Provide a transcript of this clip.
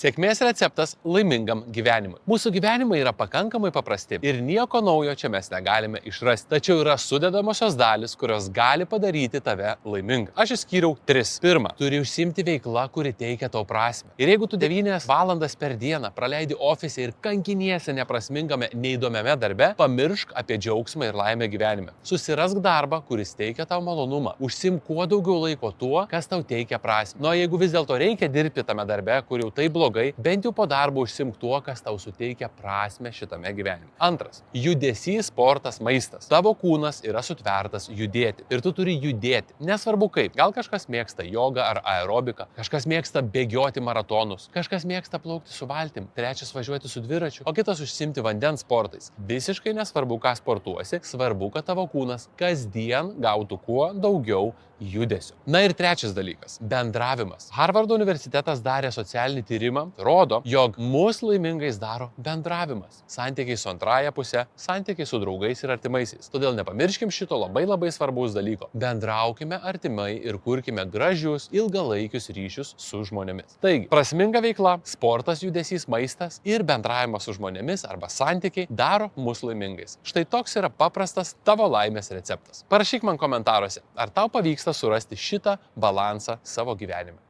Sėkmės receptas laimingam gyvenimui. Mūsų gyvenimai yra pakankamai paprasti ir nieko naujo čia mes negalime išrasti. Tačiau yra sudedamosios dalis, kurios gali padaryti tave laimingą. Aš išskyriau 3. Pirma, turi užsiimti veikla, kuri teikia tau prasmę. Ir jeigu tu 9 valandas per dieną praleidi ofise ir kankiniesi neprasmingame, neįdomiame darbe, pamiršk apie džiaugsmą ir laimę gyvenime. Susirask darbą, kuris teikia tau malonumą. Užsiimk kuo daugiau laiko tuo, kas tau teikia prasmę. Nu, jeigu vis dėlto reikia dirbti tame darbe, kur jau tai blogai, bent jau po darbo užsiimk tuo, kas tau suteikia prasmę šitame gyvenime. Antras, judesys, sportas, maistas. Tavo kūnas yra sutvertas judėti ir tu turi judėti. Nesvarbu kaip. Gal kažkas mėgsta jogą ar aerobiką, kažkas mėgsta bėgioti maratonus, kažkas mėgsta plaukti su valtim, trečias važiuoti su dviračiu, o kitas užsiimti vandens sportais. Visiškai nesvarbu, ką sportuosi, svarbu, kad tavo kūnas kasdien gautų kuo daugiau judesio. Na ir trečias dalykas – bendravimas. Harvardo universitetas darė socialinį tyrimą, rodo, jog mus laimingais daro bendravimas. Santykiai su antraja puse, santykiai su draugais ir artimaisiais. Todėl nepamirškim šito labai svarbaus dalyko. Bendraukime artimai ir kurkime gražius, ilgalaikius ryšius su žmonėmis. Taigi, prasminga veikla, sportas, judesys, maistas ir bendravimas su žmonėmis arba santykiai daro mus laimingais. Štai toks yra paprastas tavo laimės receptas. Parašyk man komentaruose, ar tau pavyksta surasti šitą balansą savo gyvenime.